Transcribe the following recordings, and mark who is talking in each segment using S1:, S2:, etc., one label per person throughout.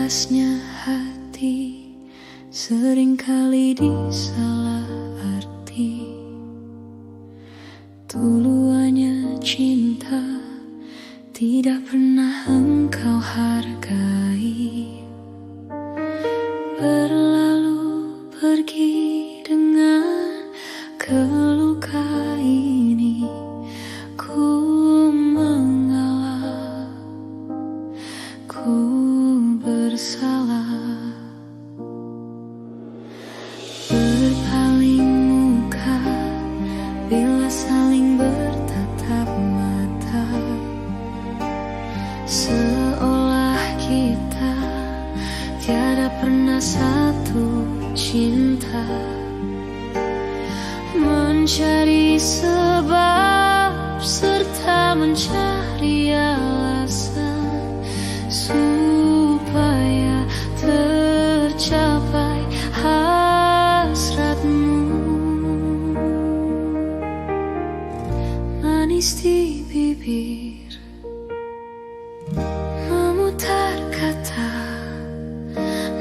S1: Ikhlasnya hati seringkali disalah arti. Tuluannya cinta tidak pernah engkau hargai. Berlalu pergi dengan keluka ini, ku mengalah, ku bersalah. Berpaling muka bila saling bertatap mata, seolah kita tiada pernah satu cinta. Mencari sebab serta mencari alasan supaya tercapai hasratmu. Manis di bibir, memutar kata,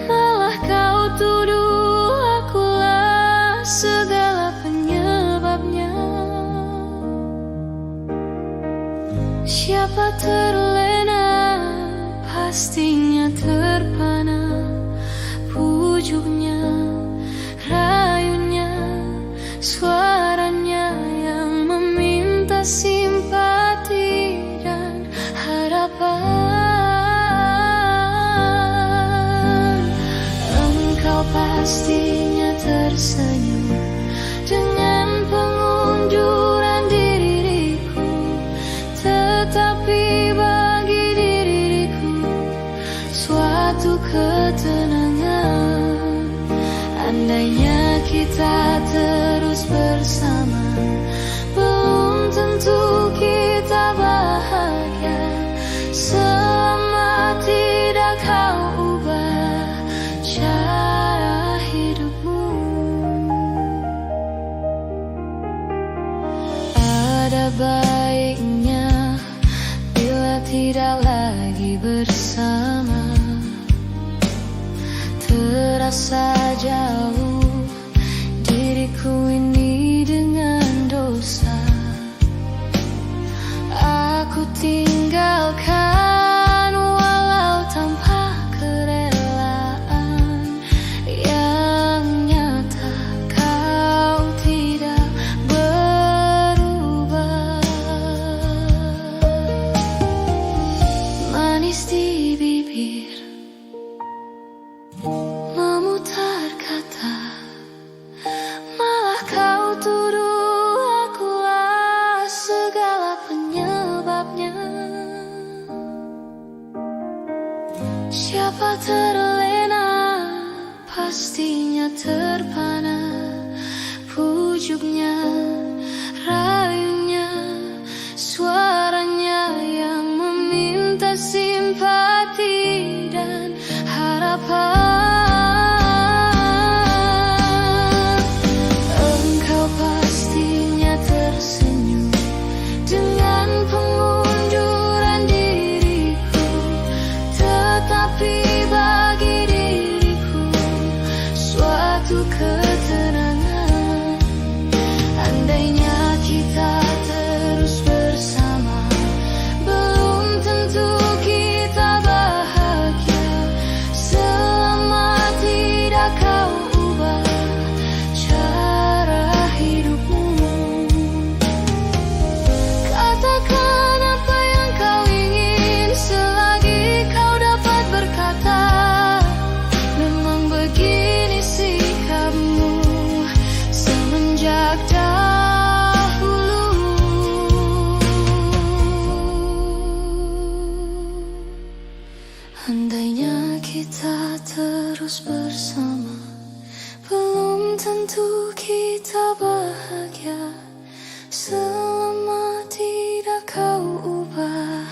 S1: malah kau tuduh akulah segala penyebabnya. Siapa terlena, pastinya terpana. Pujuknya, rayunya, suaranya yang meminta simpati dan harapan. Engkau pastinya tersenyum dengan pengunduran diriku, tetapi bagi diriku suatu ketenangan. Andainya kita terus bersama, belum tentu kita bahagia. Selama tidak kau ubah cara hidupmu. Ada baiknya bila tidak lagi bersama. Terasa jauh diriku ini dengan dosa. Aku tinggalkan walau tanpa kerelaan. Yang nyata kau tidak berubah. Manis di bibir, memutar kata, malah kau tuduh akulah segala penyebabnya. Siapa terlena, pastinya terpana. Pujuknya, rayunya, suaranya yang meminta simpati dan harapan. Engkau pastinya tersenyum dengan pengunduran diriku, tetapi bagi diriku suatu ketenangan. Andainya kita terus bersama, belum tentu kita bahagia. Selama tidak kau ubah cara hidupmu. Katakan apa yang kau ingin selagi kau dapat berkata. Memang begini sikapmu semenjak dahulu. Andainya kita terus bersama, belum tentu kita bahagia. Selama tidak kau ubah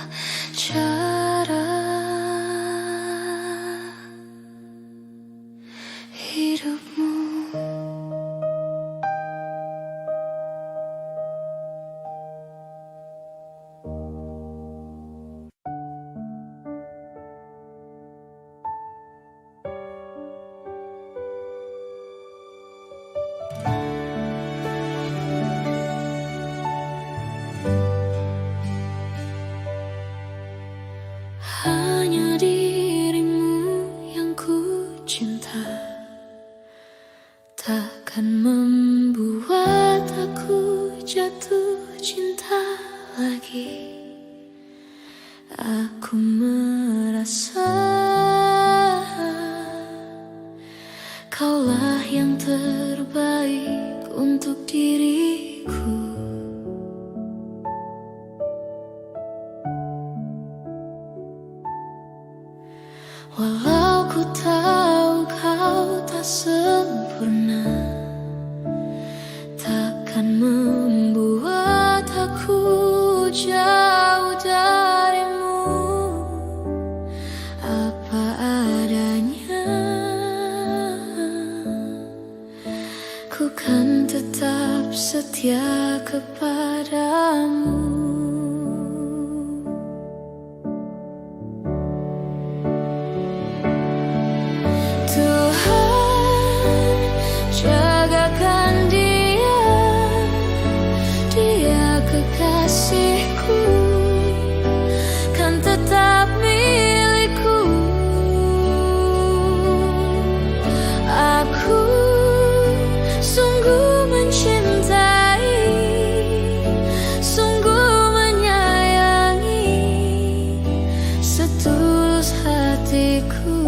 S1: cara hidupmu. hanya dirimu yang ku cinta. Takkan membuat aku jatuh cinta lagi. Aku merasa kaulah yang terbaik untuk diriku. Walau ku tahu kau tak sempurna, takkan membuat aku jauh darimu. Apa adanya, ku kan tetap setia kepadamu. Jagakan dia, dia kekasihku, kan tetap milikku. Aku sungguh mencintai, sungguh menyayangi, setulus hatiku.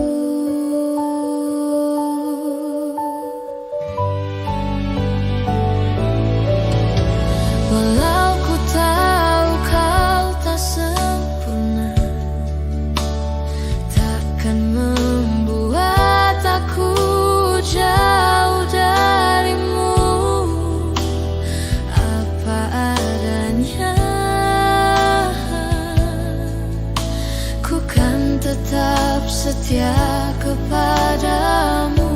S1: Walau ku tahu kau tak sempurna, takkan membuat aku jauh darimu. Apa adanya, ku kan tetap setia kepadamu.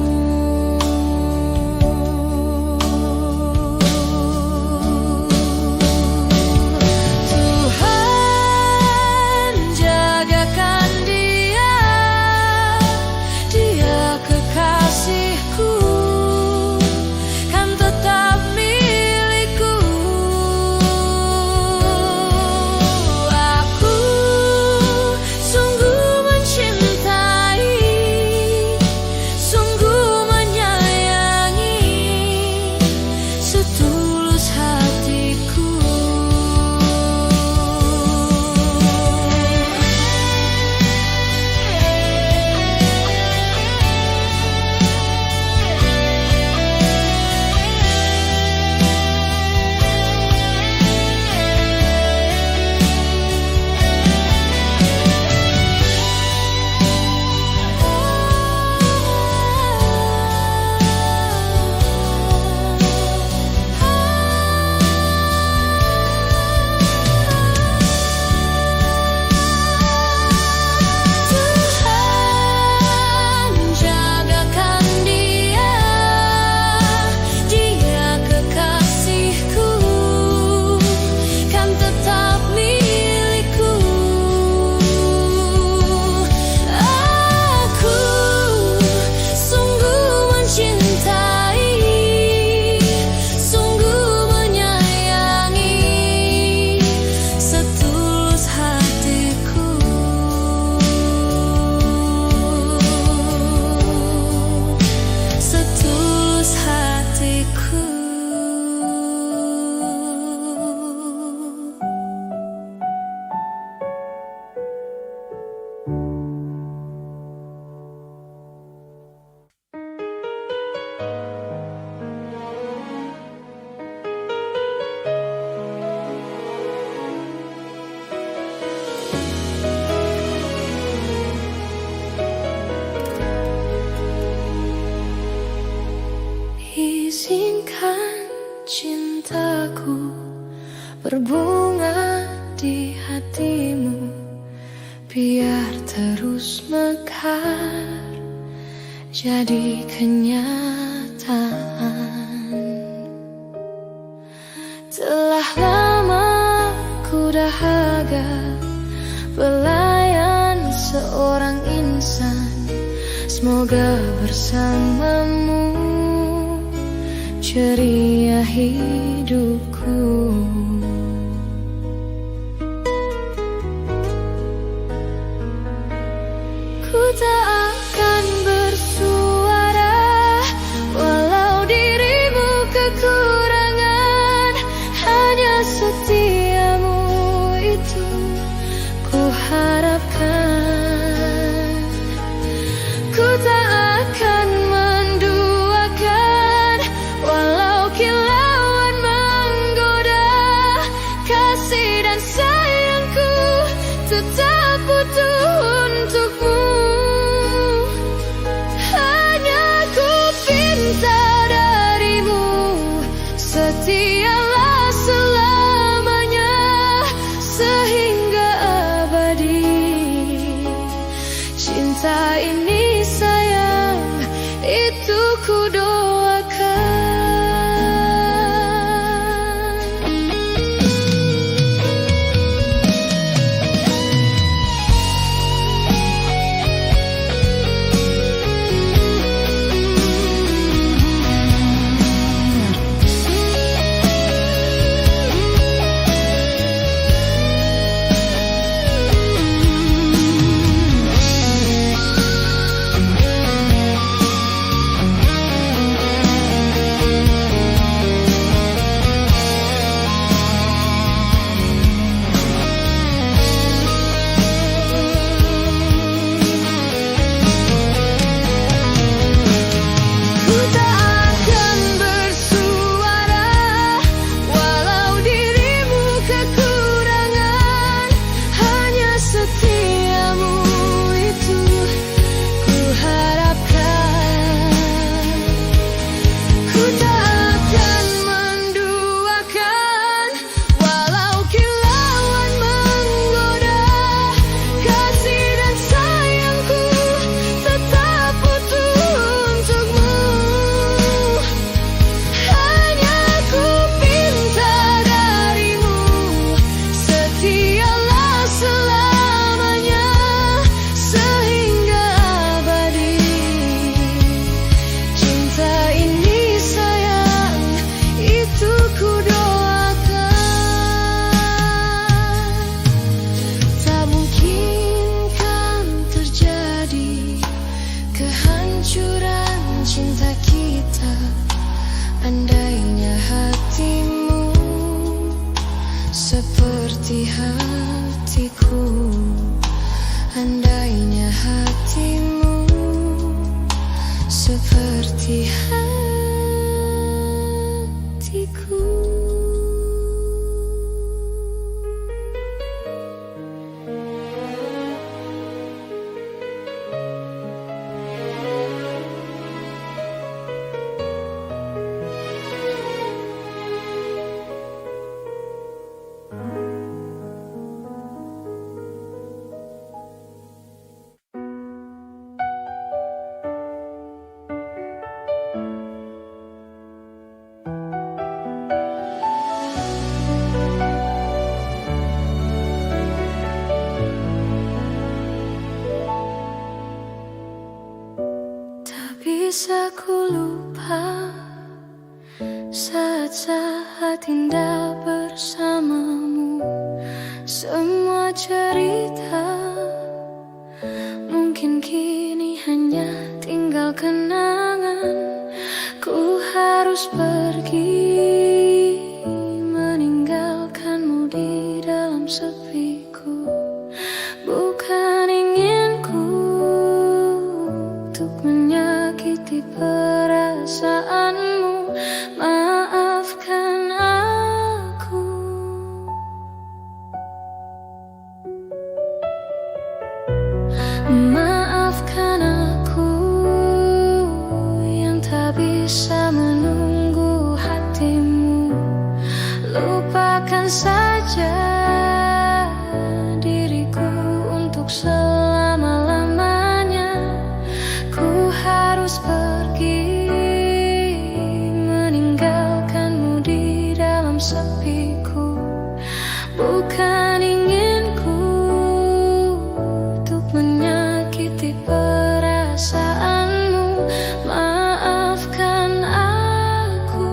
S1: Izinkan cintaku berbunga di hatimu, biar terus mekar jadi kenyataan. Telah lama ku dahaga pelayan seorang insan, semoga bersamamu ceria hidupku. tak akan bersuara, walau dirimu kekurangan. Hanya setiamu itu ku harapkan. Ku tak akan menduakan, walau kilauan menggoda. Kasih dan sayangku tetap butuh untukmu. Hanya ku pinta darimu, setialah selamanya sehingga abadi. Cinta ini sayang, itu ku doakan. Andainya hatimu seperti hatiku, andainya hatimu seperti hatiku. Bisa ku lupa saat-saat indah bersamamu. Semua cerita mungkin kini hanya tinggal kenangan. Ku harus pergi meninggalkanmu di dalam sepiku. Bukan inginku untuk menyakiti perasaanmu. Maafkan aku. Maafkan aku yang tak bisa menunggu hatimu. Lupakan saja diriku untuk selama-lamanya. Ku harus pergi meninggalkanmu di dalam sepiku. Bukan inginku untuk menyakiti perasaanmu. Maafkan aku.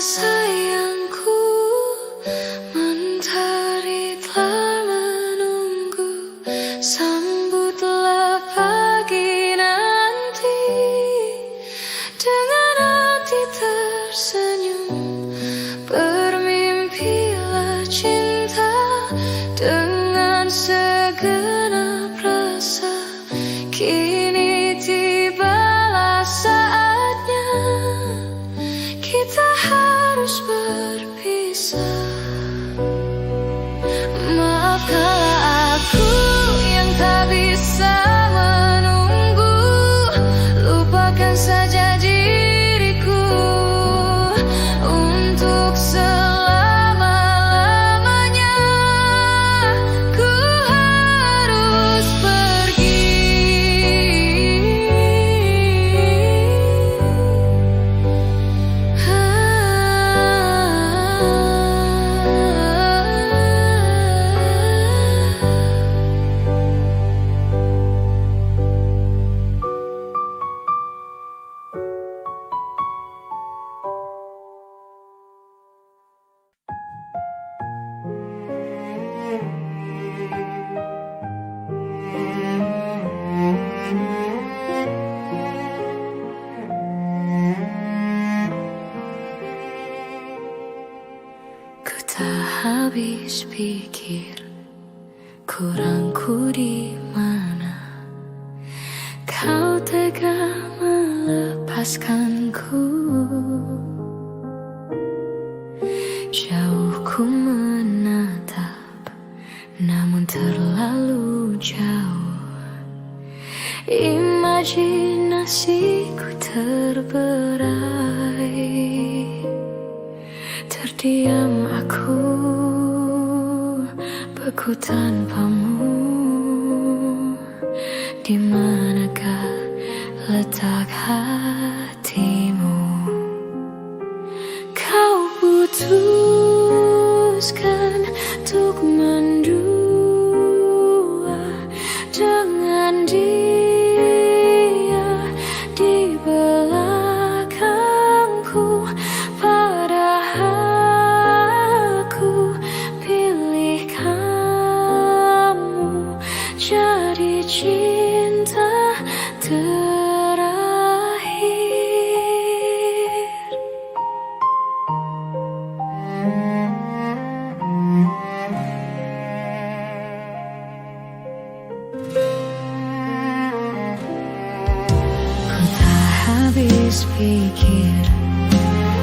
S1: sayangku, mentari telah menunggu. Sambutlah pagi nanti dengan hati tersenyum. Bermimpilah cinta dengan segenap rasa. Kini tibalah saatnya kita harus berpisah. Maafkanlah aku yang tak bisa menunggu. Lupakan saja diriku untuk selama-lamanya. Ku harus pergi. Ku tak habis pikir kurangku di mana. Kau tega melepaskanku. Jauh ku menatap, namun terlalu jauh. Imajinasiku terberai. Terdiam aku, beku tanpamu. Di manakah letak hatimu? Kau putuskan untuk mendua dengan dia di belakangku. Padahal aku pilih kamu jadi cinta terakhir. Ku tak habis pikir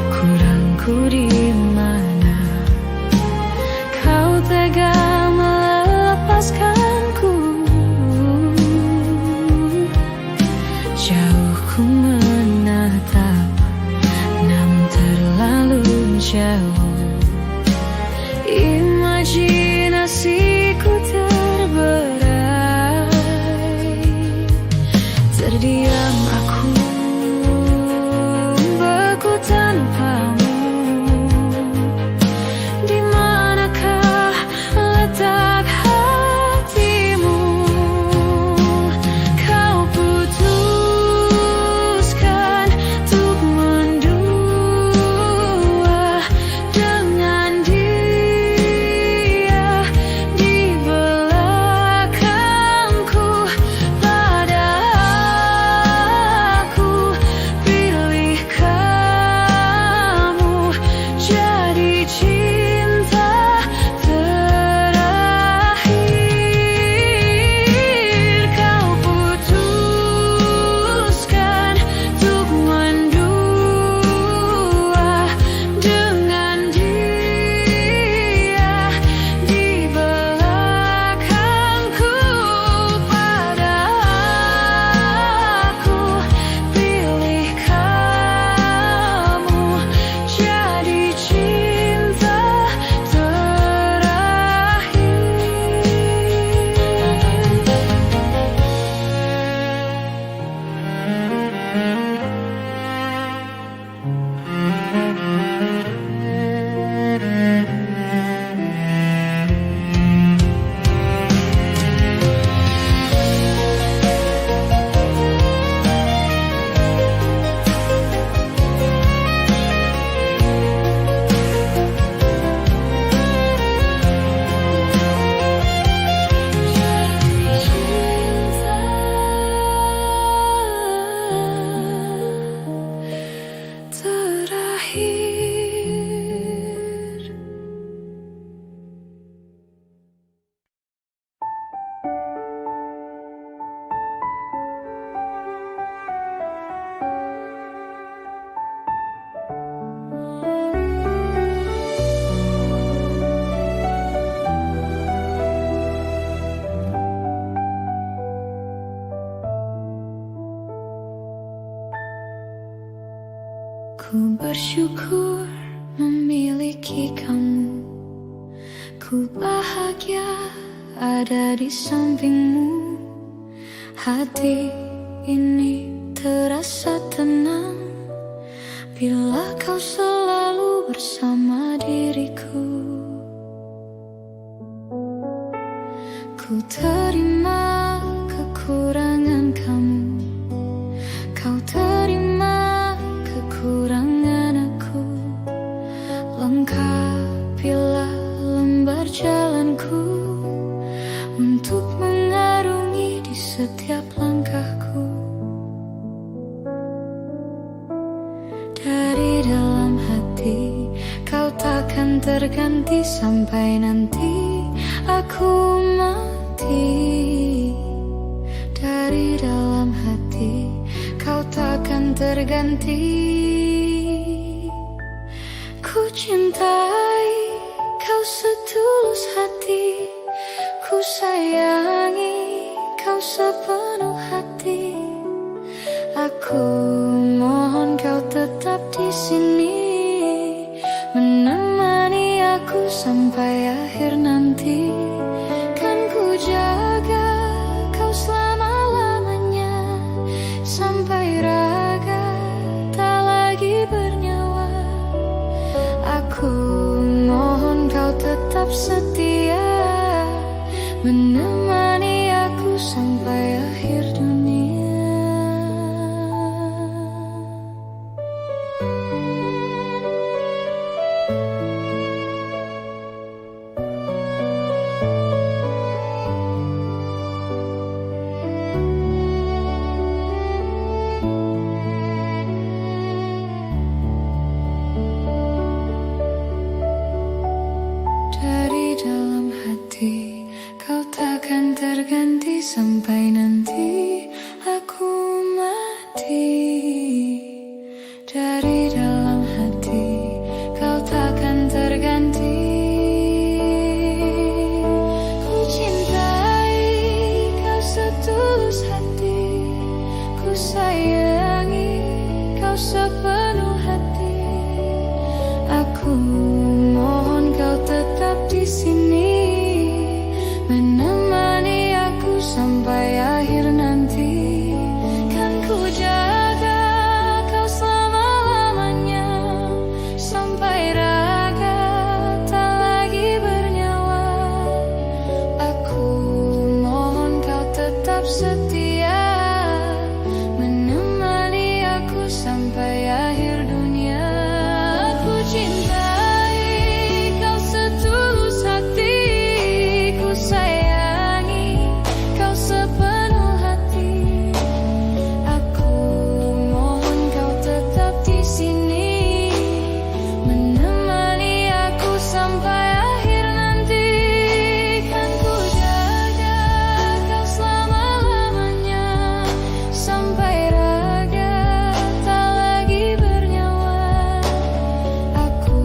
S1: kurangku di mana. Kau tega melepaskanku. Jauh ku menatap, namun terlalu jauh. Imajinasiku terberai. Terdiam aku, beku tanpamu. Di manakah letak hatimu? Kau putuskan untuk mendua dengan dia di belakangku. Padahal aku pilih kamu jadi cinta terakhir. Kau putuskan untuk mendua dengan dia di belakangku. Padahal aku pilih kamu jadi cinta bersyukur memiliki kamu. Ku bahagia ada di sampingmu. Hati ini terasa tenang bila kau selalu bersama diriku. Ku terima kekurangan kamu, kau terima kekurangan aku. Lengkapilah lembar jalanku untuk mengarungi di setiap langkahku. Dari dalam hati kau takkan terganti sampai nanti aku mati. Dari dalam hati kau takkan terganti. Ku cintai kau setulus hati, ku sayangi kau sepenuh hati. Aku mohon kau tetap di sini, menemani aku sampai akhir nanti. Kan ku jaga kau selama-lamanya, sampai raga tak lagi bernyawa. Aku mohon kau tetap setia, menemani aku sampai akhir dunia. Dari dalam hati kau takkan terganti sampai nanti aku mati. Dari dalam hati kau takkan terganti. Ku cintai kau setulus hati, ku sayangi kau sepenuh hati. Aku mohon kau tetap di sini, menemani aku sampai akhir nanti. Kan ku jaga kau selama-lamanya, sampai raga tak lagi bernyawa. Aku mohon kau tetap setia, menemani aku sampai akhir dunia. Aku cintai kau setulus hati, ku sayangi kau sepenuh hati. Aku mohon kau tetap di sini, menemani aku sampai akhir nanti. Kan ku jaga kau selama-lamanya, sampai raga tak lagi bernyawa. Aku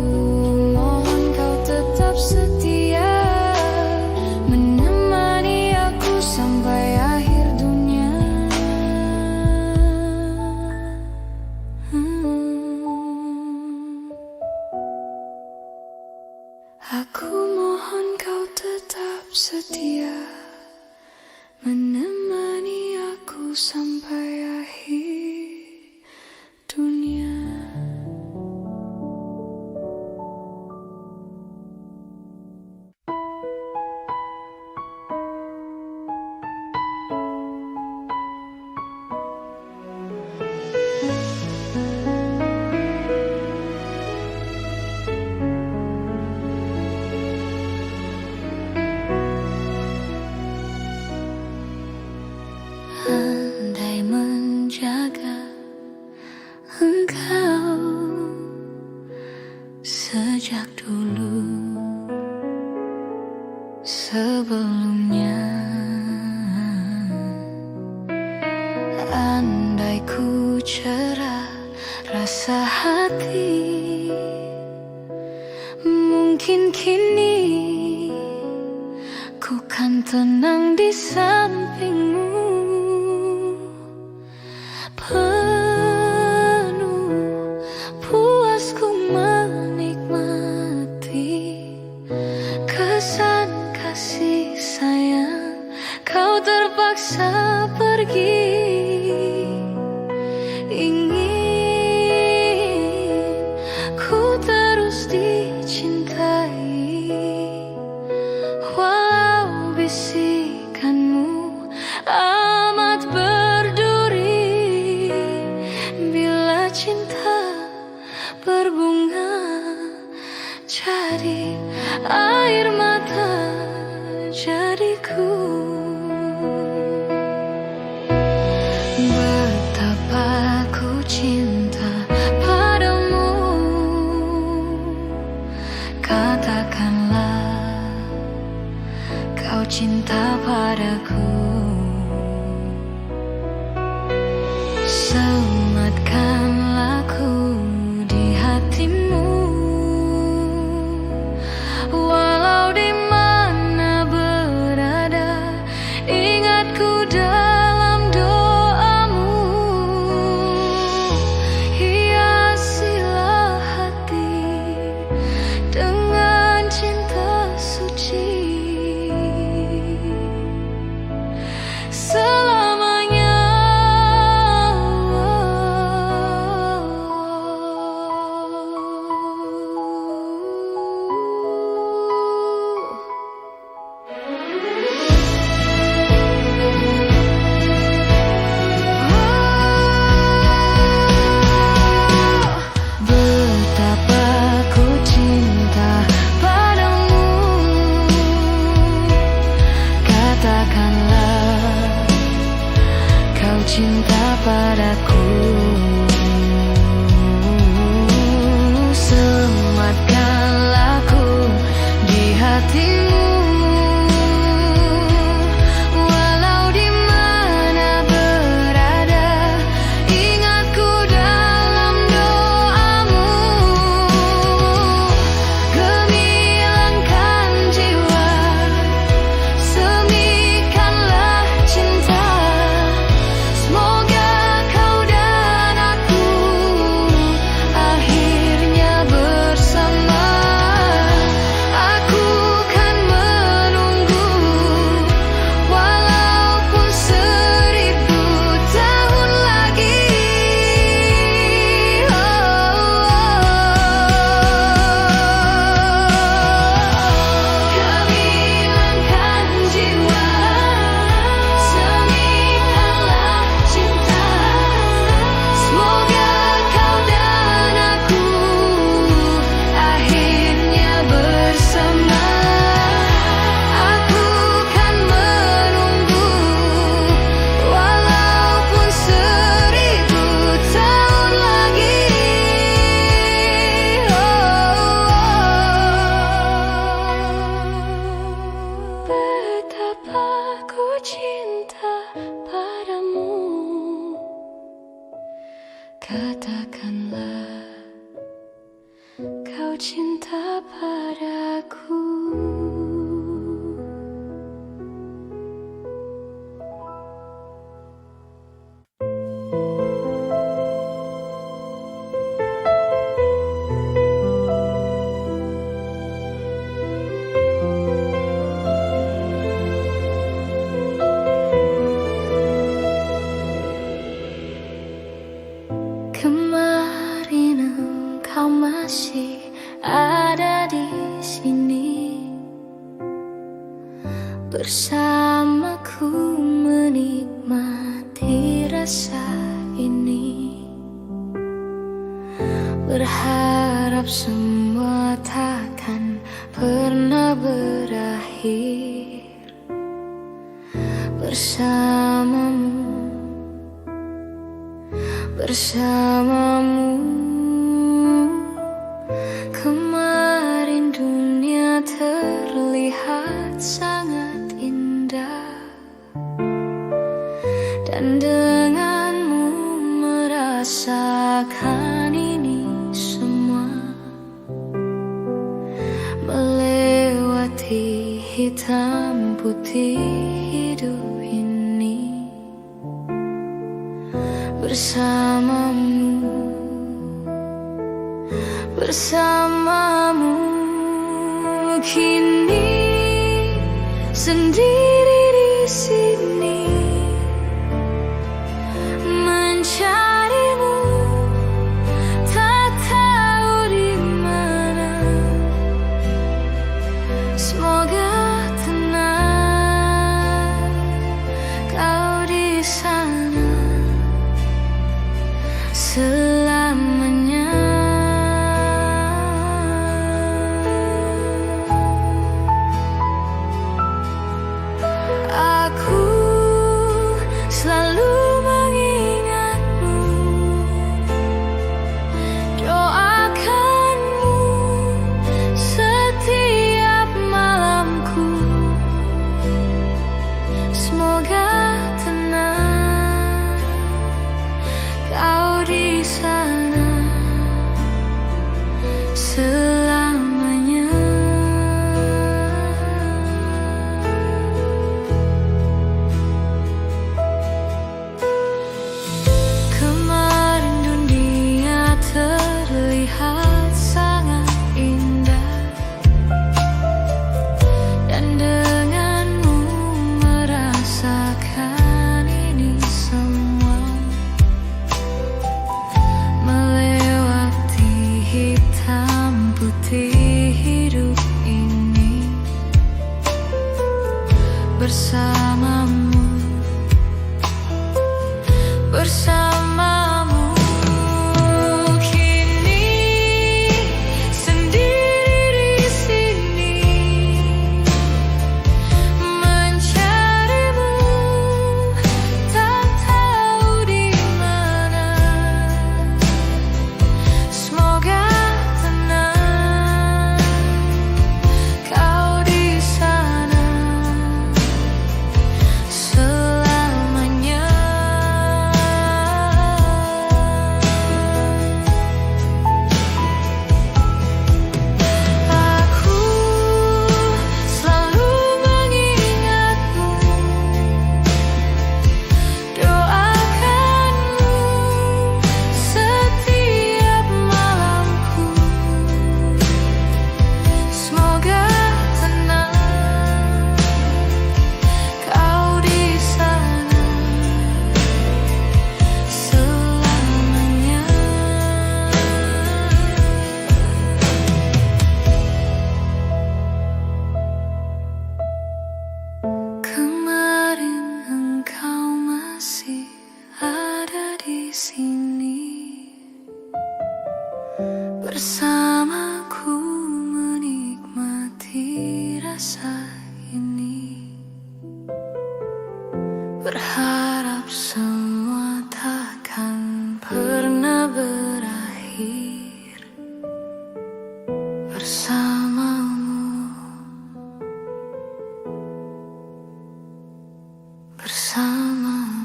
S1: mohon kau tetap setia, menemani aku sampai akhir dunia. Aku mohon kau tetap setia, menemani aku sampai akhir dunia. Andai menjaga engkau sejak dulu, sebelumnya. Andai ku cerah rasa hati, mungkin kini ku kan tenang di sampingmu. Penuh puas jadi air mata jadiku. Betapa ku cinta padamu, katakanlah kau cinta padaku. Sematkanlah ku di hatimu, walau di mana berada, ingat ku dalam doamu. Hiasilah hati dengan cinta suci selamanya. Betapa ku cinta padamu, katakanlah kau cinta padaku. Sematkanlah ku di hatimu, walau di mana berada, ingat ku dalam doamu. Gemilangkan jiwa, semikanlah cinta, semoga kau dan aku akhirnya bersama. Aku kan menunggu, walaupun 1000 tahun lagi. Gemilangkan jiwa, semikanlah cinta, semoga kau dan aku akhirnya bersama. Aku kan menunggu, walaupun 1000 tahun lagi. Betapa ku cinta padamu, katakanlah kau cinta padaku. Kemarin engkau masih ada di sini, bersamaku menikmati rasa ini. Berharap semua takkan pernah berakhir bersamamu. Kemarin dunia terlihat sangat indah, dan denganmu merasakan ini semua. Melewati hitam putih hidup ini, bersamamu. Kini sendiri di sini, mencarimu, tak tahu di mana. Semoga tenang kau di sana selamanya. bersamamu, bersamamu. Kini sendiri di sini mencarimu, tak tahu di mana. Semoga tenang kau di sana selamanya. Aku selalu mengingatmu, doakanmu setiap malamku. Semoga tenang kau di sana selamanya. Kemarin engkau masih ada di sini bersamaku menikmati rasa ini. Berharap semua takkan pernah berakhir bersamamu, bersamamu.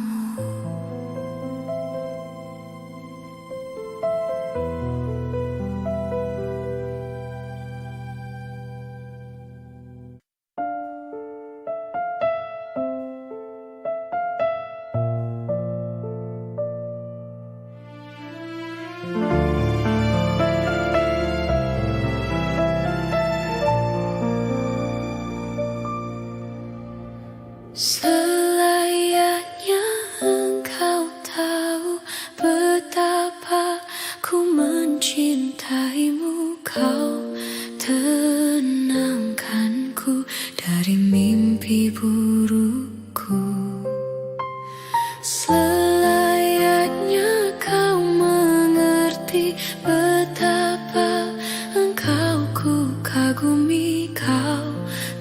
S1: Selayaknya engkau tahu betapa ku mencintaimu. Kau tenangkanku dari mimpi burukku. Selayaknya kau mengerti betapa engkau ku kagumi. Kau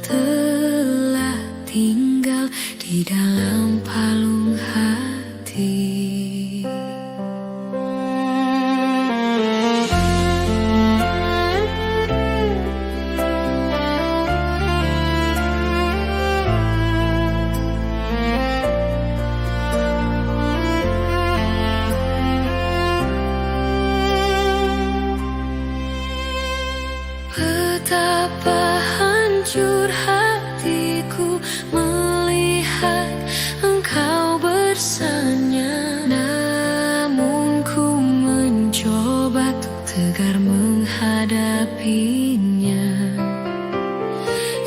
S1: telah tinggal di dalam palung hati. Betapa hancur hatiku melihat engkau bersanya. Namun ku mencoba untuk tegar menghadapinya.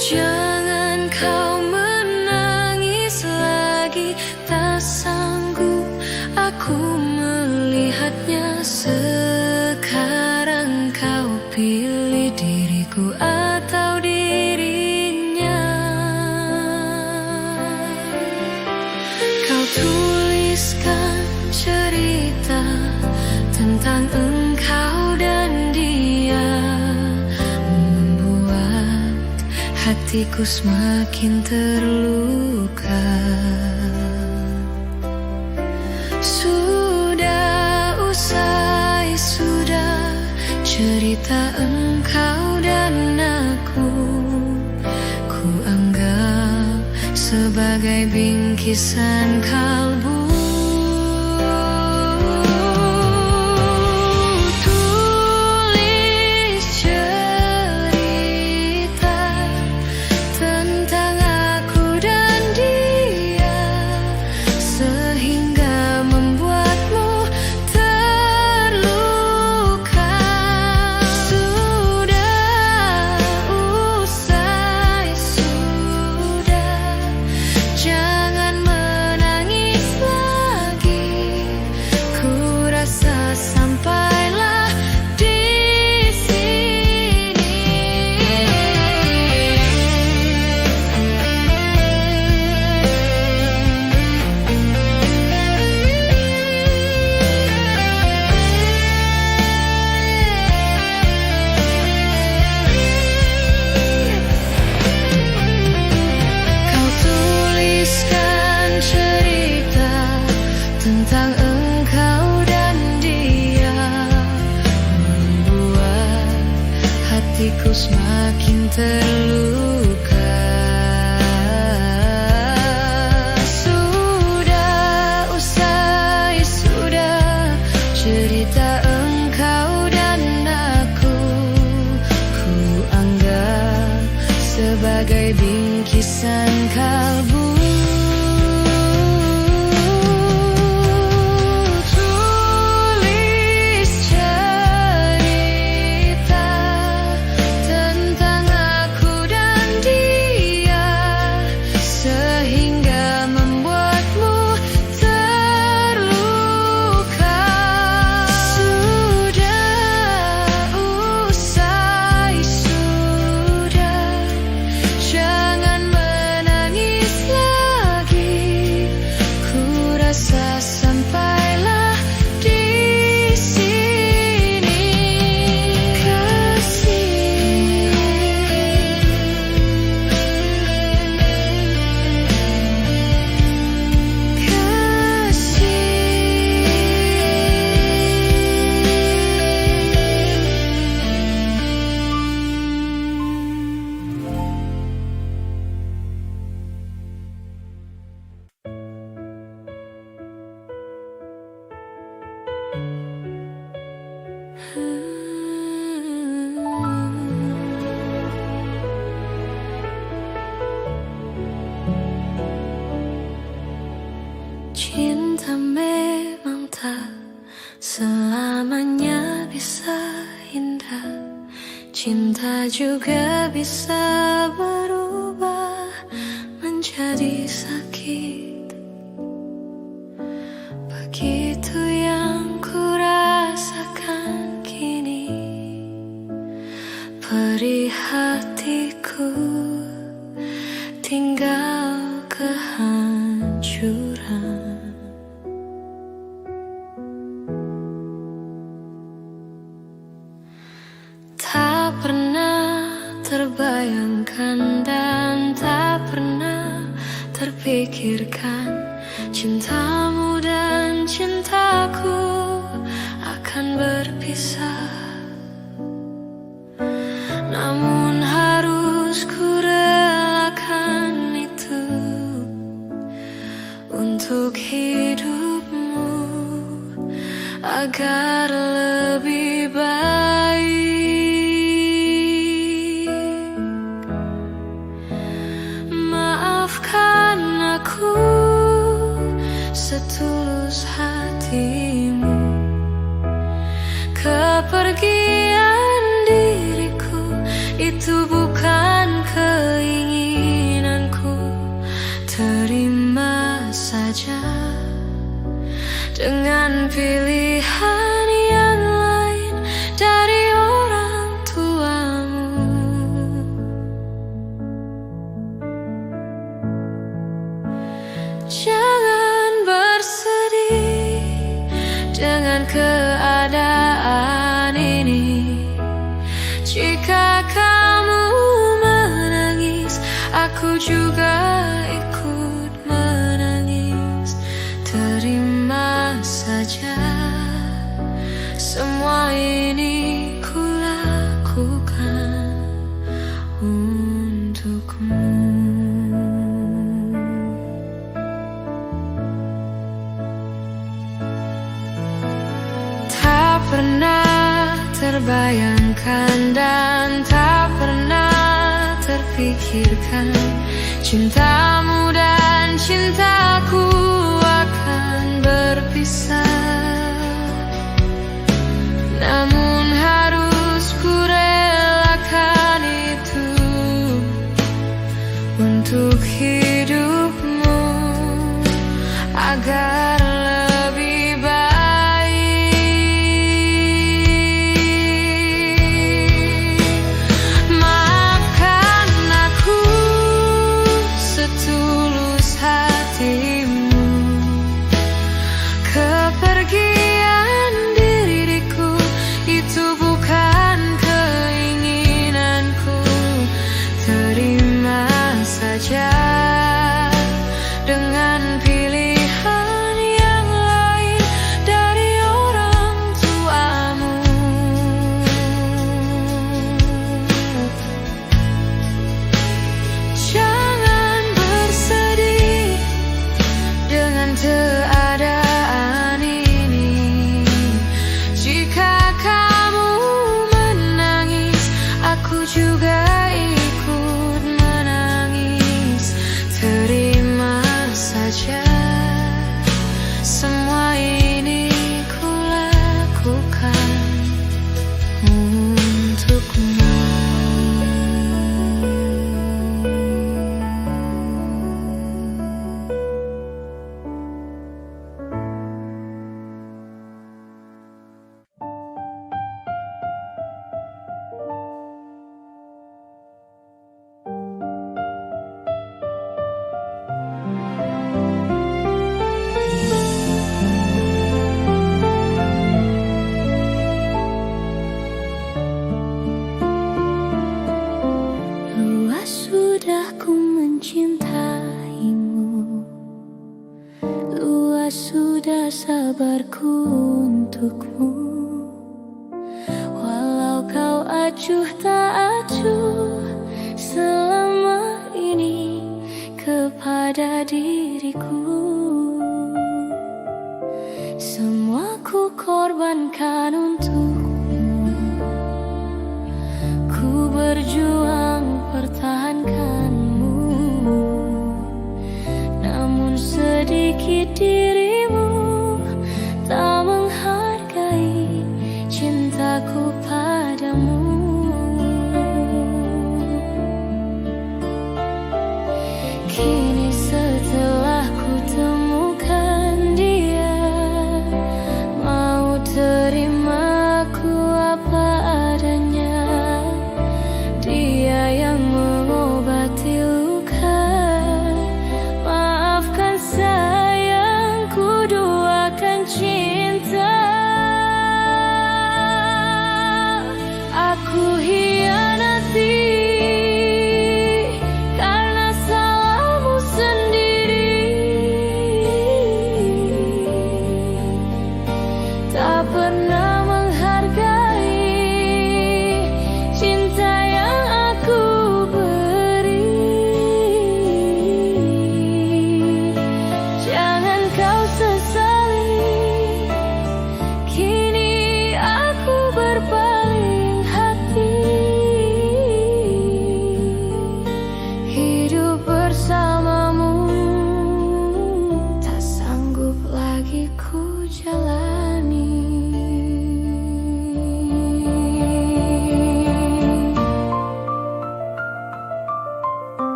S1: Jangan kau menangis lagi, tak sanggup aku melihatnya. Sekarang kau pilih diriku atau dirinya. Kau tuliskan cerita tentang engkau dan dia, membuat hatiku semakin terluka. Sudah usai, sudah cerita engkau dan aku. Ku anggap sebagai bingkisan kalbu. Tulis cerita tentang aku dan dia, sehingga membuatmu terluka. Sudah usai, sudah, jangan menangis semakin terluka. Sudah usai, sudah cerita engkau dan aku. Ku anggap sebagai bingkisan kalbu. Cinta memang tak selamanya bisa indah. Cinta juga bisa berubah menjadi sakit. Begitu yang ku rasakan kini. Perih hatiku tinggal kehancuran. Tak pernah terbayangkan dan tak pernah terpikirkan cintamu dan cintaku akan berpisah. Namun harus ku relakan itu untuk hidupmu agar lebih baik. Maafkan aku setulus hatimu. Kepergian diriku itu bukan keinginanku. Terima saja dengan pilihan yang lain dari orang tuamu. Jangan bersedih dengan keadaan ini. Jika kamu menangis, aku juga ikut menangis. Terima saja semua ini ku lakukan untukmu. Tak pernah terbayangkan dan tak pernah terpikirkan cintamu dan cintaku akan berpisah. Namun harus ku relakan itu untuk hidupmu agar lebih baik. Maafkan aku setulus hati. juga ikut menangis. Terima saja, semua ini ku lakukan untukmu. Sudah ku mencintaimu, luas sudah sabarku untukmu. Walau kau acuh tak acuh selama ini kepada diriku, semua ku korbankan untukmu. Ku berjuang pertahankanmu, namun sedikit dirimu tak menghargai cintaku padamu. Kini setelah ku temukan dia, mau terima ku apa adanya. Dia yang mengobati luka, maafkan sayang, ku duakan cinta. Aku hianati karena salahmu sendiri, tak pernah menghargai cinta yang aku beri. Jangan kau sesali, kini aku berpaling hati. Hidup bersamamu tak sanggup lagi ku jalani.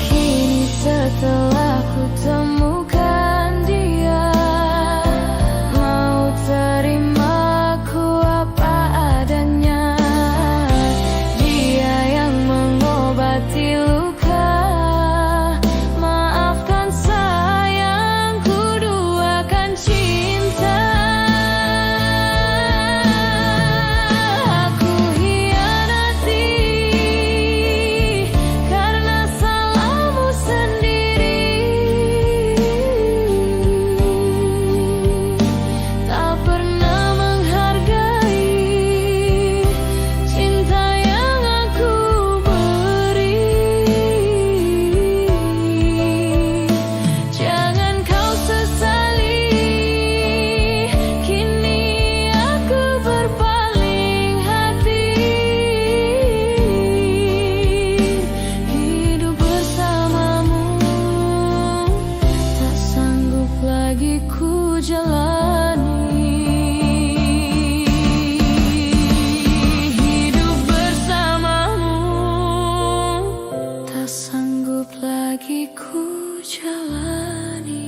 S1: Kini setelah ku temukan dia, mau terima ku apa adanya. Dia yang mengobati luka, maafkan sayang, ku duakan cinta. Aku hianati karena salahmu sendiri, tak pernah menghargai cinta yang aku beri. Jangan kau sesali, kini aku berpaling hati. Hidup bersamamu tak sanggup lagi ku jalani. Hidup bersamamu tak sanggup lagi ku jalani.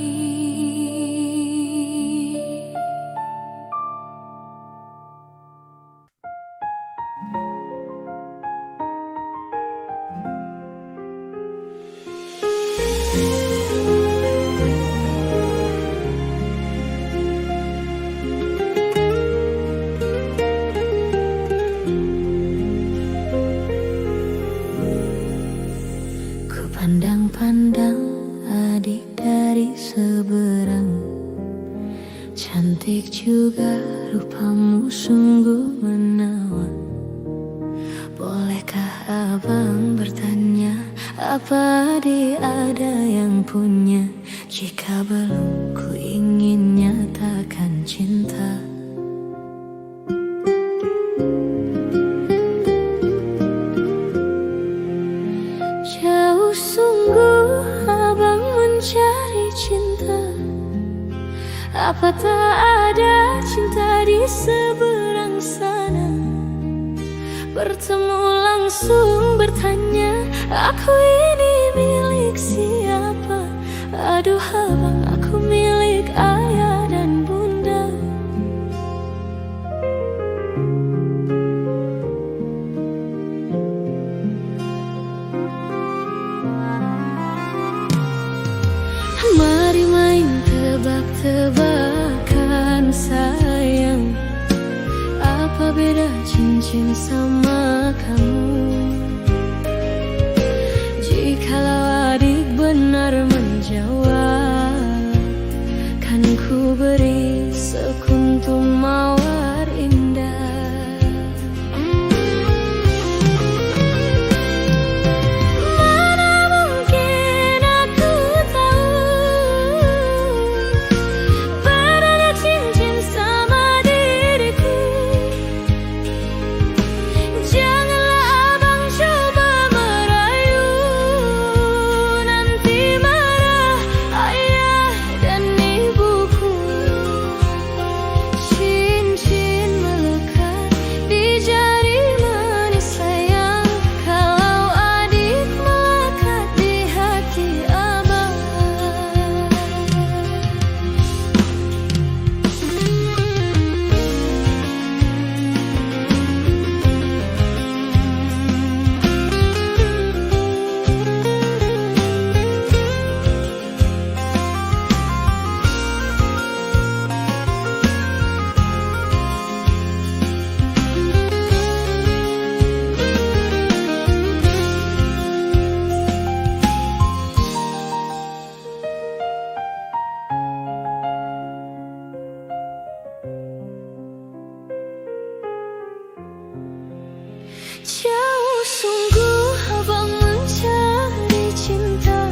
S1: Ku pandang-pandang adik dari seberang, cantik juga rupamu sungguh menawan. Bolehkah abang bertanya, apa dia ada yang punya? Jika belum, ku ingin nyatakan cinta. Jauh sungguh abang mencari cinta. Apa tak ada cinta di seberang sana? Bertemu langsung bertanya, aku ini milik siapa? Aduh abang, aku milik ayah dan bunda. Mari main tebak-tebakan sayang, apa beda cincin sama kamu? Jikalau adik benar menjawab, kan ku beri sekuntum mawar indah. Mana mungkin aku tahu bedanya cincin sama diriku. Janganlah abang coba merayu, nanti marah ayah dan ibuku. Cincin melekat di jari manis sayang, kalau adik melekat di hati abang. Jauh sungguh abang mencari cinta.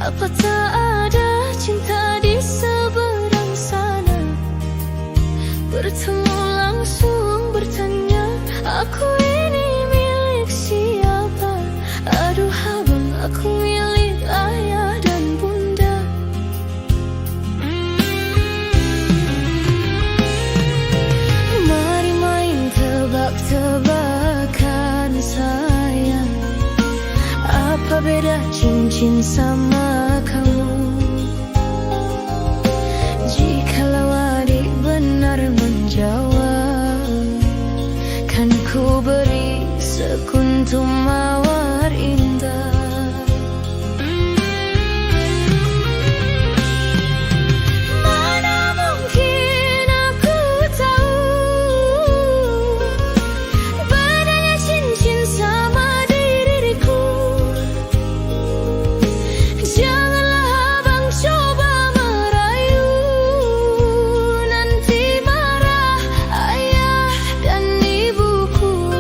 S1: Apa tak ada cinta di seberang sana? Bertemu langsung bertanya, aku ini milik siapa? Aduh abang, aku milik ayah dan bunda. Mari main tebak-tebakan sayang, apa beda cincin sama kamu? Jikalau adik benar menjawab, kan ku beri sekuntum mawar indah. Mana mungkin aku tahu bedanya cincin sama diriku. Janganlah abang coba merayu, nanti marah ayah dan ibuku.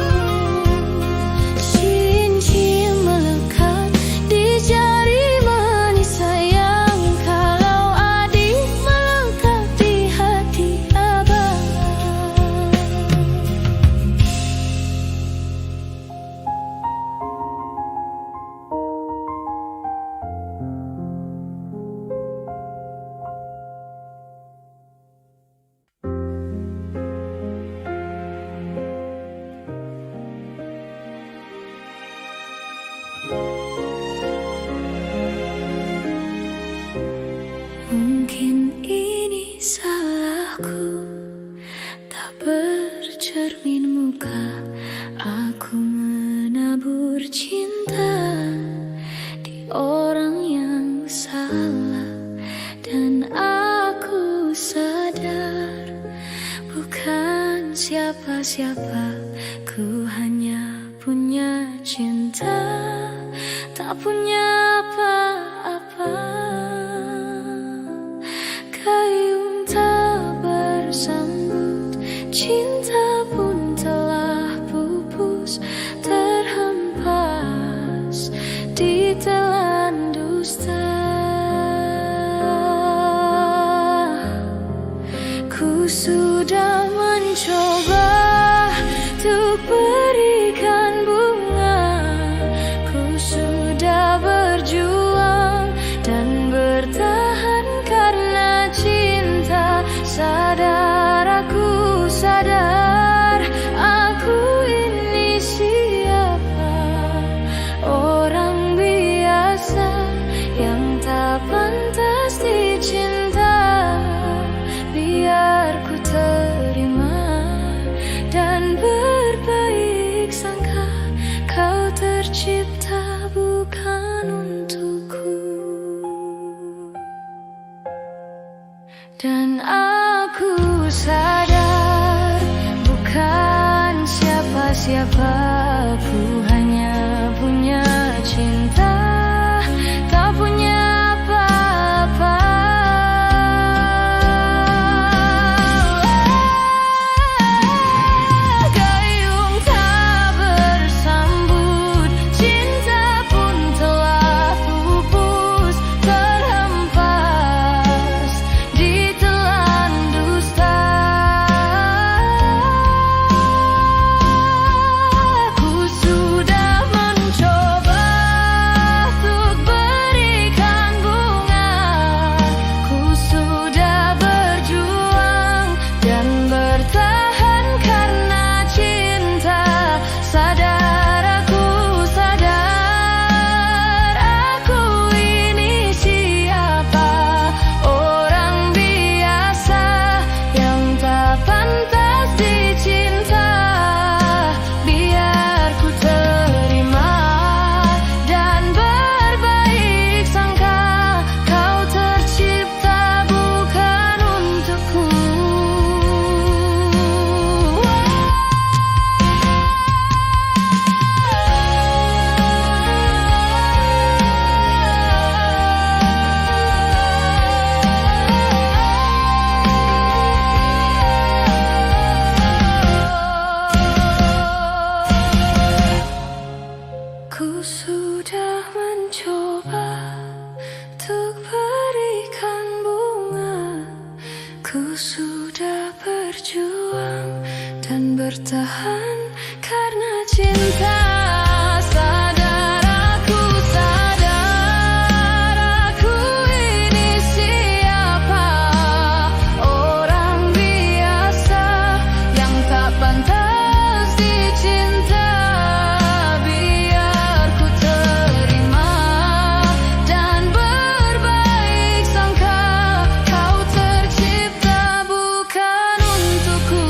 S1: Cincin melekat di jari manis sayang, kalau adik melekat di hati abang. Mungkin ini salahku, tak bercermin muka. Aku menabur cinta di orang yang salah, dan aku sadar bukan siapa-siapa. Ku hanya punya cinta, tak punya apa-apa. Gayung tak bersambut Cinta pun telah pupus, terhempas di telan dusta. Ku sudah mencoba untuk berikan bunga, ku sudah berjuang dan bertahan karena cinta. Sadar, aku sadar, aku ini siapa? Orang biasa yang tak pantas dicinta. Biar ku terima dan berbaik sangka, kau tercipta bukan untukku. Dan aku sadar bukan siapa-siapa, ku hanya punya cinta, tak punya apa-apa. Gayung tak bersambut, cinta pun telah pupus, terhempas di telan dusta. Ku sudah mencoba untuk berikan bunga, ku sudah berjuang dan bertahan karena cinta. Sadar, aku sadar, aku ini siapa? Orang biasa yang tak pantas dicinta. Biar ku terima dan berbaik sangka, kau tercipta bukan untukku. Ku sudah mencoba untuk berikan bunga, ku sudah berjuang dan bertahan karena cinta. Sadar, aku sadar, aku ini siapa? Orang biasa yang tak pantas dicinta. Biar ku terima dan berbaik sangka, kau tercipta bukan untukku.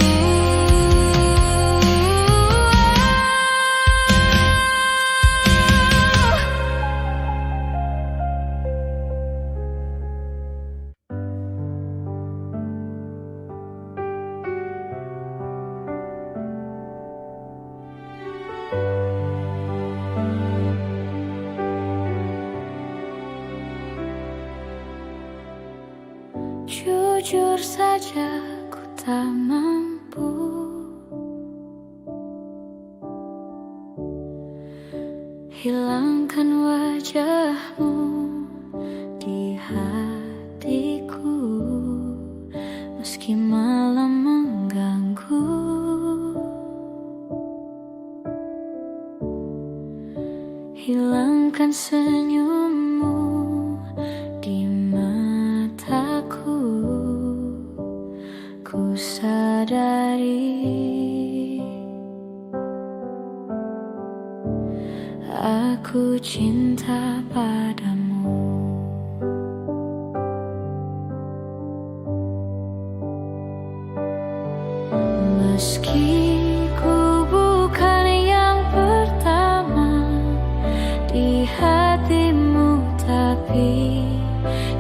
S1: Jujur saja, ku tak mampu hilangkan wajahmu di hatiku, meski malam mengganggu. Hilangkan senyummu di mataku, ku sadari aku cinta padamu. Meski ku bukan yang pertama di hatimu, tapi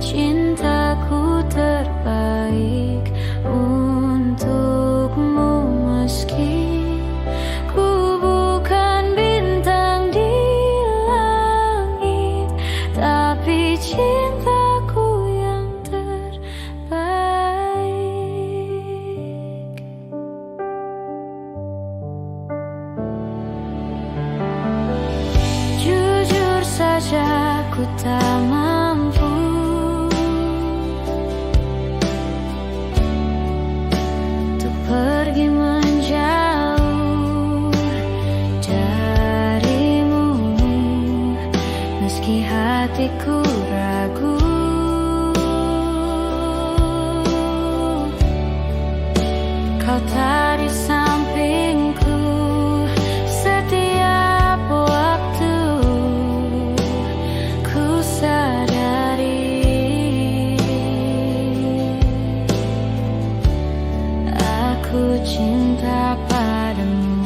S1: cintaku terbaik untukmu. Meski ku bukan bintang di langit, tapi cintaku yang terbaik. aku tak mampu untuk pergi menjauh darimu, meski hatiku ragu. Kau tak di sampingku setiap waktu. Ku sadari aku cinta padamu.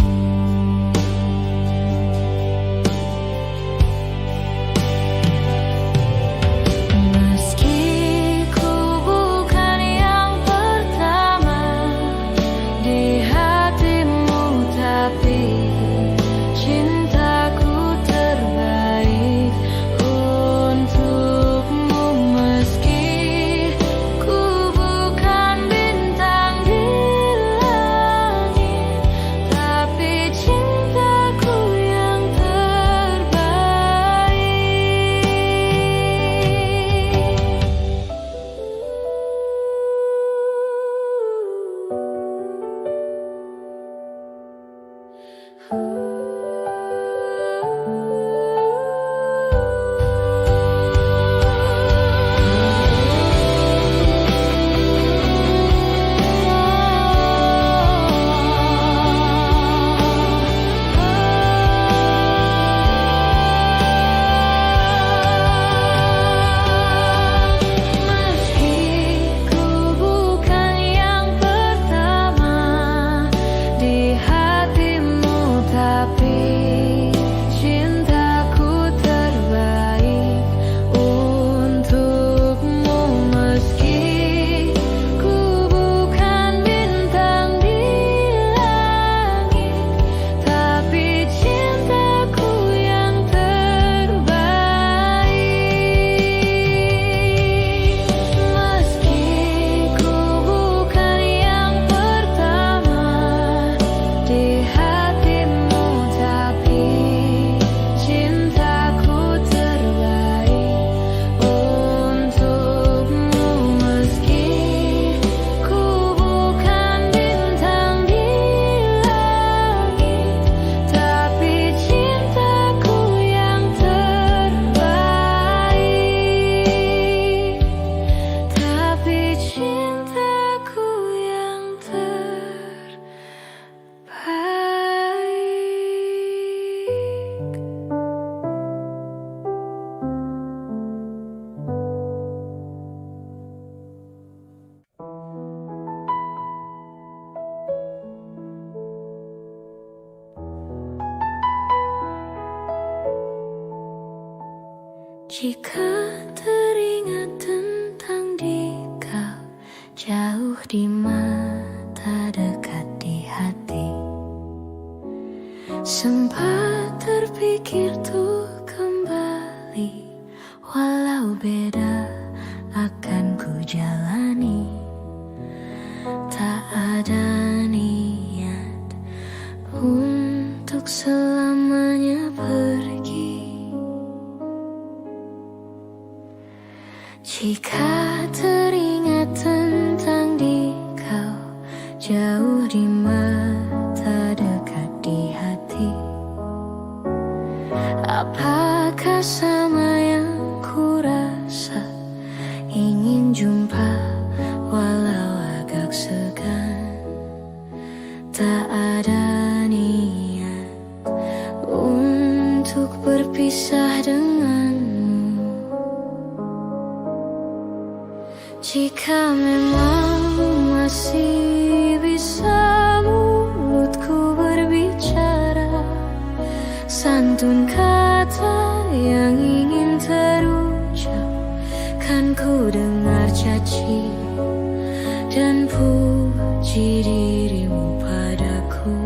S1: Jika teringat tentang dikau, jauh di mata dekat di hati, sempat terpikir tuh kembali, walau beda akan ku jalani. Tak ada niat untuk selamanya pergi. Jika teringat tentang dikau, jauh di mata dekat di hati, apakah sama yang ku rasa? Ingin jumpa walau agak segan. Tak ada niat untuk berpisah denganmu. Jika memang masih bisa mulutku berbicara, santun kata yang ingin terucap, kan ku dengar caci dan puji dirimu padaku.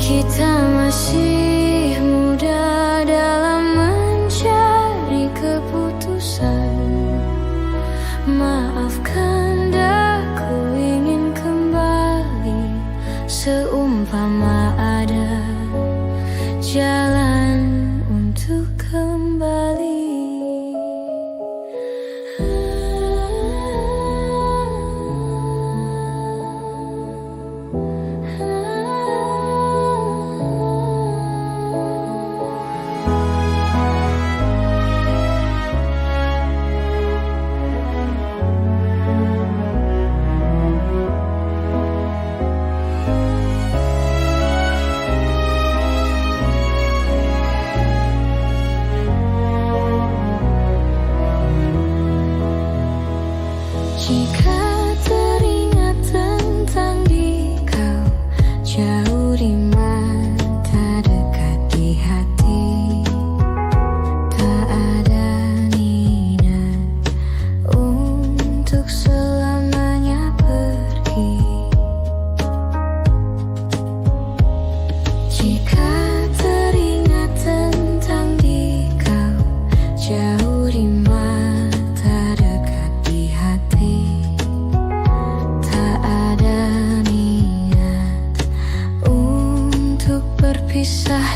S1: Kita masih muda dalam mencari keputusan. Maafkan daku ingin kembali, seumpama ada jalan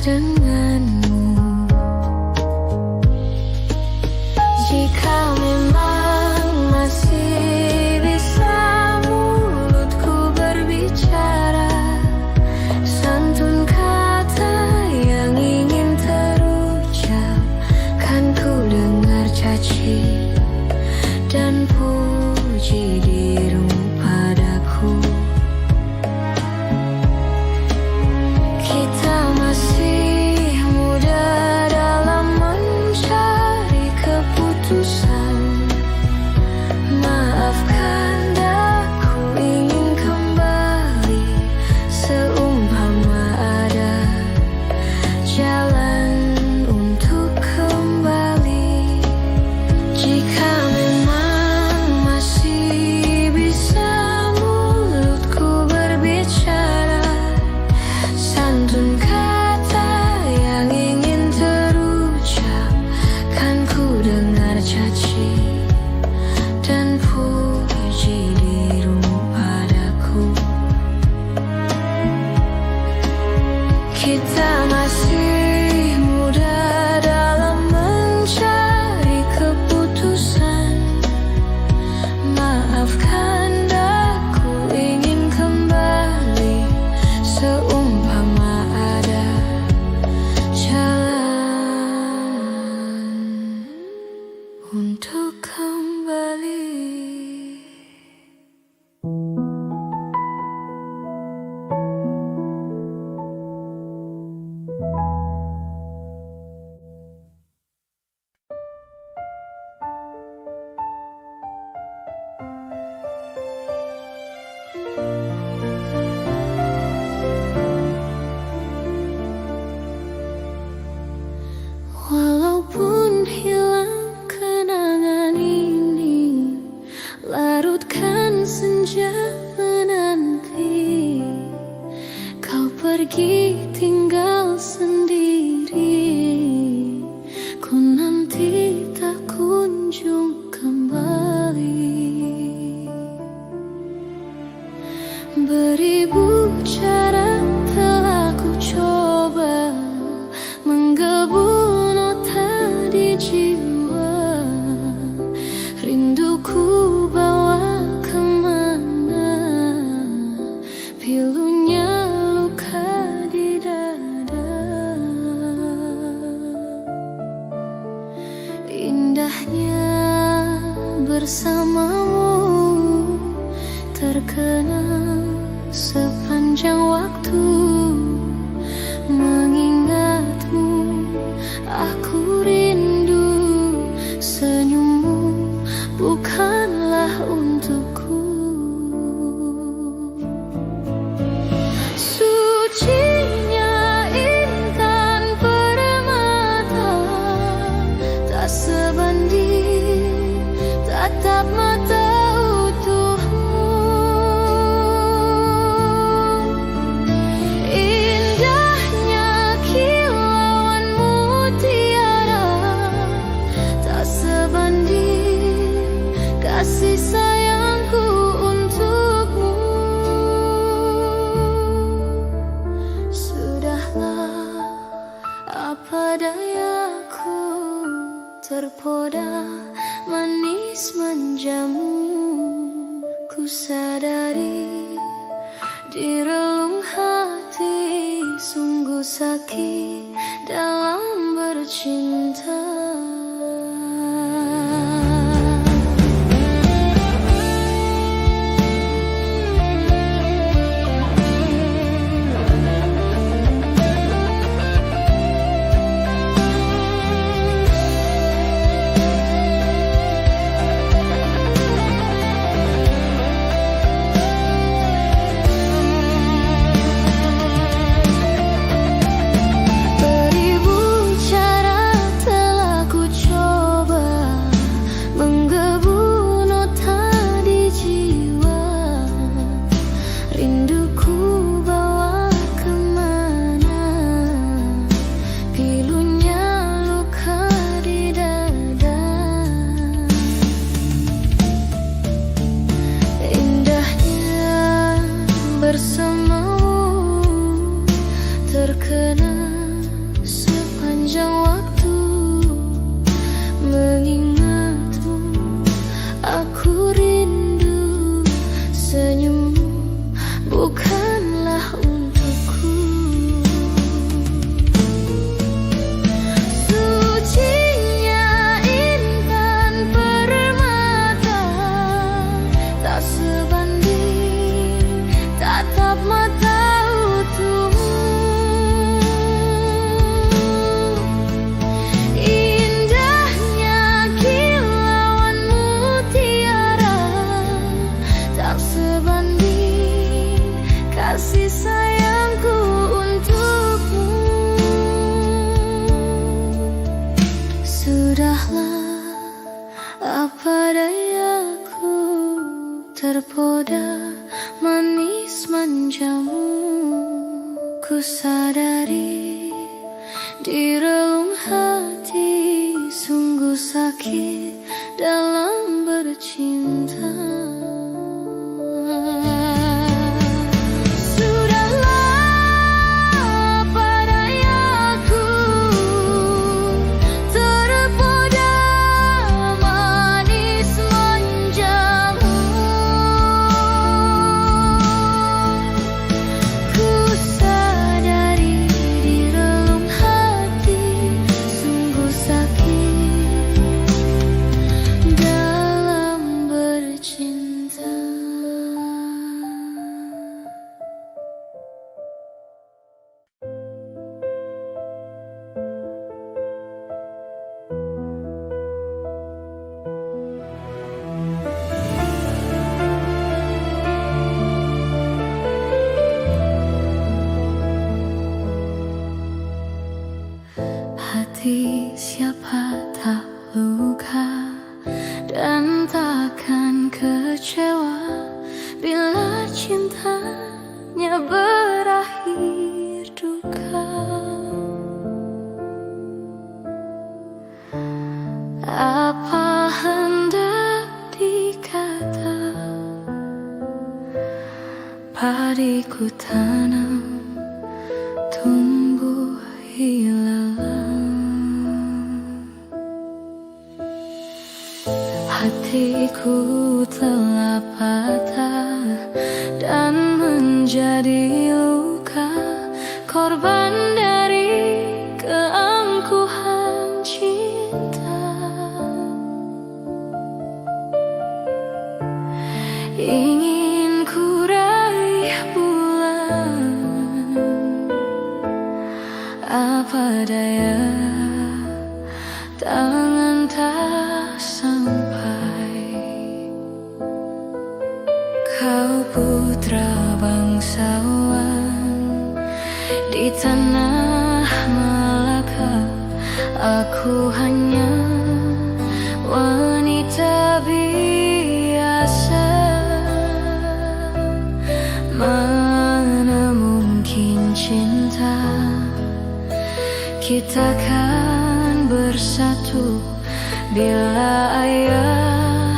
S1: denganmu. Jika memang masih bisa mulutku berbicara, santun kata yang ingin terucap, kan ku dengar caci dan puji dirimu padaku. Kita masih muda dalam mencari keputusan. Maafkan aku ingin kembali, seumpama ada jalan untuk kembali. Jika memang masih bisa mulutku berbicara, santun kata yang ingin terucap, kan ku dengar caci dan puji dirimu padaku. Kita masih muda dalam mencari keputusan. Maafkan aku ingin kembali, seumpama ada jalan untuk kembali. Walaupun hilang kenangan ini, larutkan senja menanti. Kau pergi tinggal sendiri, ku nanti tak kunjung kembali. Beribu cara telah ku coba menggebu nota di jiwa. Rinduku bawa kemana, pilunya luka di dada. Indahnya bersamamu terkenang sepanjang waktu. Mengingatmu aku rindu, senyummu bukanlah untukku. Sucinya intan permata, tak sebanding tatap mata utuhmu. Indahnya kilauan mutiara, tak sebanding kasih sayangku untukmu. Sudahlah, apa dayaku, terpoda manis menjamu. Ku sadari di relung hati, sungguh sakit dalam bercinta. Beribu cara bukanlah untukku. Sucinya intan permata tak sebanding tatap mata utuhmu. Indahnya kilauan mutiara tak sebanding kasih sayangku untukmu. Sudahlah, apa dayaku, terpoda manis manjamu. Ku sadari di relung hati sungguh sakit dalam bercinta. Hati siapa tak luka dan takkan kecewa bila cintanya berakhir duka. Apa hendak dikata, padiku tanam tumbuh ilalang. Hatiku telah patah dan menjadi luka, korban dari keangkuhan cinta. Ingin ku raih bulan, apa daya tangan tak sampai. Kau putra bangsawan di tanah Malaka, aku hanya wanita biasa. Mana mungkin cinta kita kan bersatu bila ayah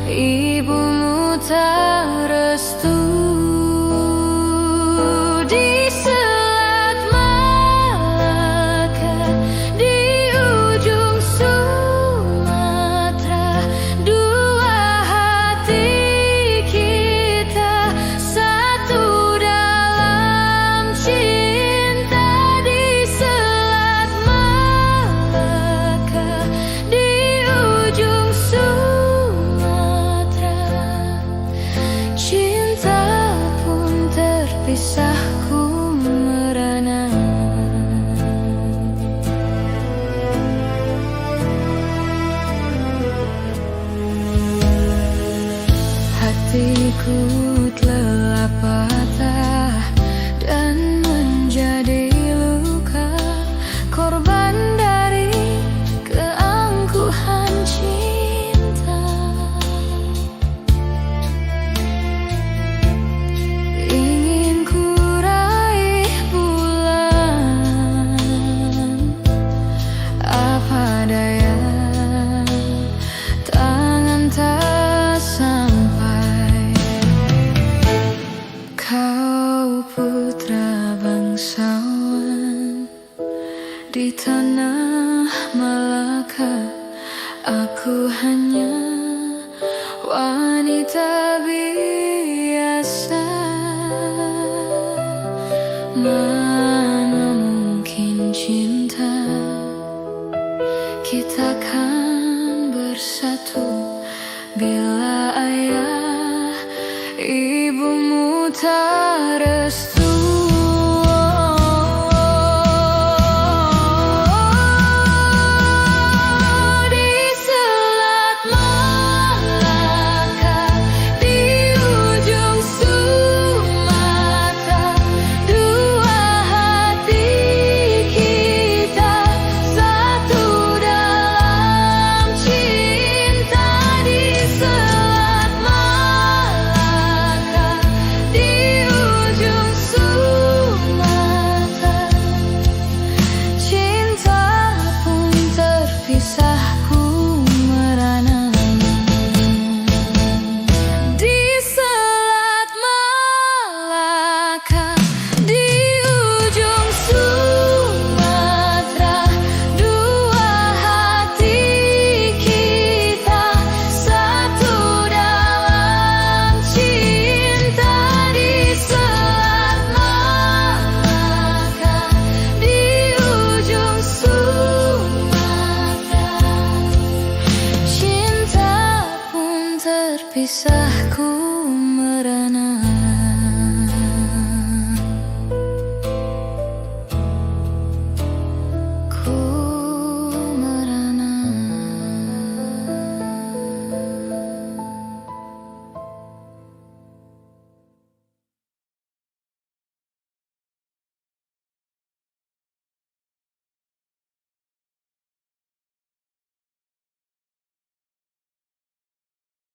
S1: ibumu tak restu. Di Selat Malaka, di ujung Sumatera, dua hati kita satu dalam cinta. Di Selat Malaka, di ujung Sumatera, cinta pun terpisah ku merana. Hatiku telah patah dan menjadi luka, korban dari keangkuhan cinta. Ingin ku raih bulan, apa daya tangan tak sampai. Kau putra bangsawan di tanah Malaka, aku hanya wanita biasa. Mana mungkin cinta kita kan bersatu bila ayah ibumu tak restu. Terpisahku